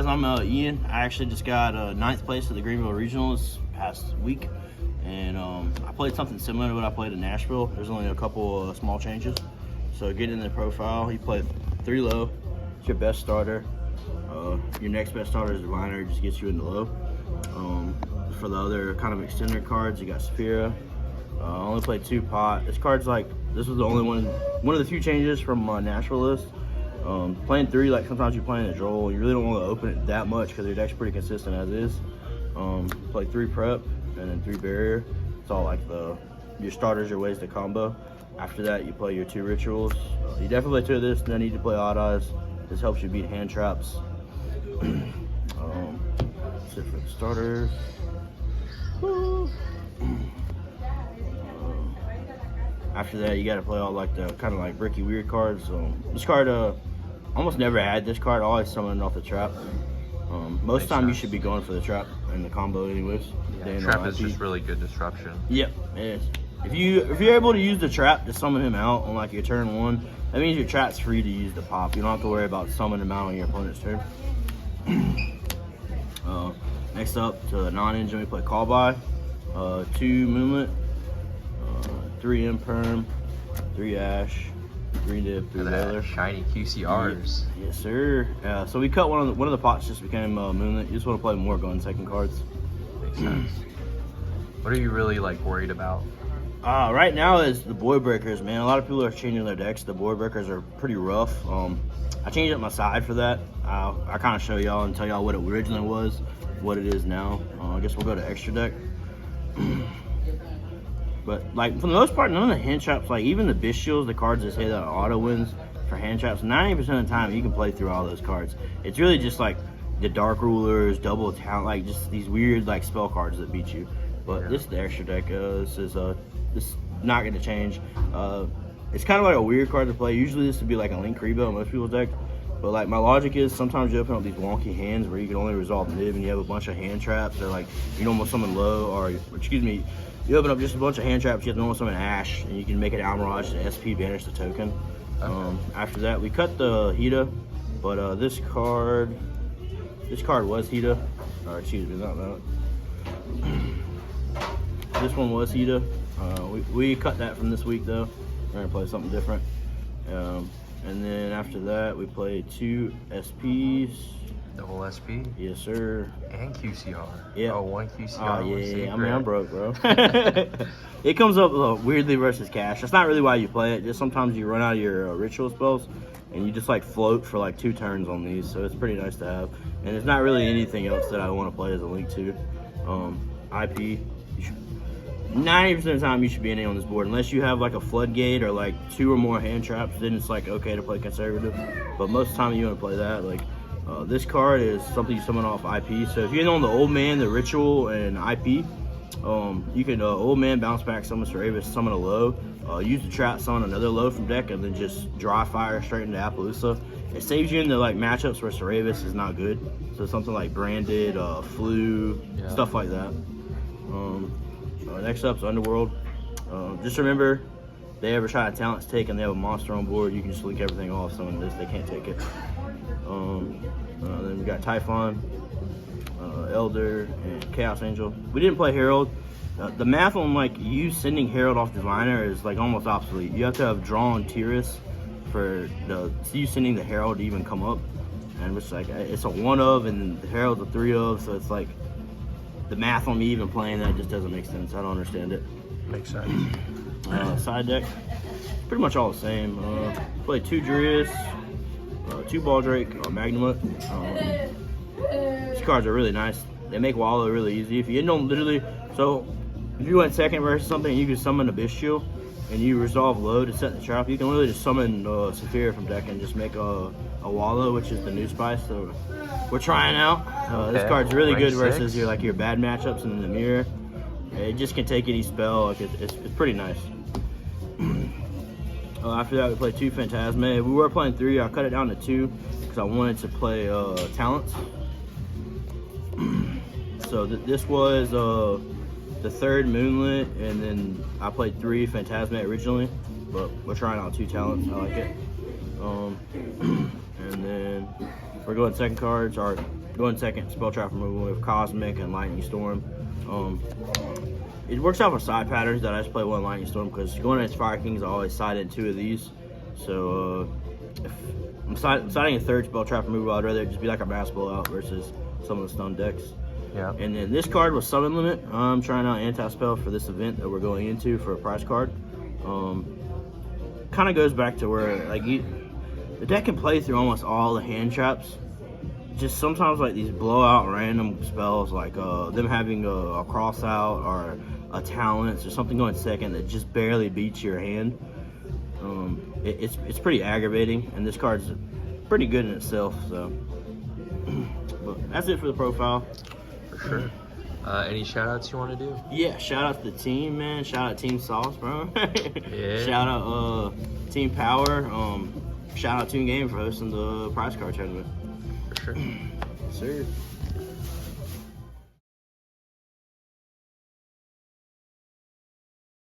guys, I'm Ian. I actually just got 9th place at the Greenville Regional this past week, and I played something similar to what I played in Nashville. There's only a couple small changes. So getting in the profile, you play 3 low. It's your best starter. Your next best starter is Diviner, just gets you in the low. For the other kind of extender cards, you got Sphera. I only played 2 pot. This card's like, this was the only one of the few changes from my Nashville list. Playing 3, like sometimes you're playing a droll, you really don't want to open it that much because your deck's pretty consistent as is. Play 3 prep and then 3 barrier. It's all like your starters, your ways to combo. After that, you play your 2 rituals. You definitely play 2 of this, no need to play odd eyes. This helps you beat hand traps. That's it for the starters. After that, you got to play all like the kind of like bricky weird cards. This card, almost never had this card. Always summoned off the trap. Most of the time, you should be going for the trap and the combo, anyways. Yeah, trap is just really good disruption. Yep, it is. If you're able to use the trap to summon him out on like your turn 1, that means your trap's free to use the pop. You don't have to worry about summoning him out on your opponent's turn. Next up to the non-engine, we play Call By, 2 Moonlit, 3 Imperm, 3 Ash, Green Dip, 3 Whaler. Shiny QCRs. Yes, sir. So we cut one of the pots, just became Moonlit. You just want to play more gun second cards. Makes sense. What are you really like worried about? Right now is the Boy Breakers, man. A lot of people are changing their decks. The Boy Breakers are pretty rough. I changed up my side for that. I kind of show y'all and tell y'all what it originally was, what it is now. I guess we'll go to extra deck. But like for the most part, none of the hand traps, like even the Bestials, the cards that say that auto wins for hand traps, 90% of the time you can play through all those cards. It's really just like the Dark Rulers, double talent, like just these weird like spell cards that beat you. But yeah. This is the extra deck. This is not going to change. It's kind of like a weird card to play. Usually this would be like a Link Rebo in most people's deck. But like my logic is sometimes you open up these wonky hands where you can only resolve Nib and you have a bunch of hand traps. They're like, you normal summon low, or excuse me, you open up just a bunch of hand traps, you have to normal summon Ash, and you can make it Almirage to SP banish the token. Okay. After that, we cut the Hita, but this card was Hita. Or excuse me, not that. This one was Hita. We cut that from this week though. We're gonna play something different. And then after that, we played 2 SPs. Double SP? Yes, sir. And QCR. Yeah. Oh, 1 QCR. Oh, yeah. I mean, I'm broke, bro. It comes up weirdly versus cash. That's not really why you play it. Just sometimes you run out of your ritual spells, and you just like float for like 2 turns on these. So it's pretty nice to have. And there's not really anything else that I want to play as a link to. IP. 90% of the time you should be in on this board, unless you have like a floodgate or like 2 or more hand traps. Then it's like okay to play conservative, but most of the time you want to play that. Like this card is something you summon off IP. So if you're in on the Old Man, the Ritual, and IP, you can Old Man, bounce back, summon Cerberus, summon a low, use the trap, summon another low from deck, and then just dry fire straight into Appaloosa. It saves you in the like matchups where Cerberus is not good. So something like Branded, Flu, stuff like that. Next up is Underworld. Just remember, if they ever try a talents take and they have a monster on board, you can just link everything off. Someone this, they can't take it. Then we got Typhon, Elder, and Chaos Angel. We didn't play Herald. The math on like you sending Herald off Diviner is like almost obsolete. You have to have drawn Tiras for you sending the Herald to even come up, and it's like it's a 1 of and the Herald's a 3 of, so it's like. The math on me even playing that just doesn't make sense. I don't understand it. Makes sense. Side deck, pretty much all the same. Play 2 Darius, 2 Baldrake, Magnamut. These cards are really nice. They make Wallow really easy. If you don't literally, so if you went second versus something, you can summon a Bestial and you resolve low to set the trap. You can really just summon Saphira from deck and just make a Wallow, which is the new spice. So we're trying out. This card's really good versus your bad matchups in the mirror. It just can take any spell. Like it's pretty nice. After that, we played 2 Phantasme. We were playing 3. I cut it down to 2 because I wanted to play talents. So this was the 3rd Moonlit, and then I played 3 Phantasme originally, but we're trying out 2 talents. I like it. And then we're going second cards. Our Going second, spell trap removal with Cosmic and Lightning Storm. It works out for side patterns that I just play one Lightning Storm because going against Fire Kings, I always side in 2 of these. So if I'm siding a third spell trap removal, I'd rather it just be like a mass blowout versus some of the stun decks. Yeah. And then this card was Summon Limit. I'm trying out anti-spell for this event that we're going into for a prize card. Kind of goes back to where like the deck can play through almost all the hand traps. Just sometimes like these blowout random spells, like them having a cross out or a talents or something going second that just barely beats your hand. It's pretty aggravating, and this card's pretty good in itself. So, but that's it for the profile. For sure. Any shout outs you want to do? Yeah, shout out to the team, man. Shout out Team Sauce, bro. Yeah. Shout out Team Power. Shout out Toon Gaming for hosting the prize card tournament. For sure. Sir.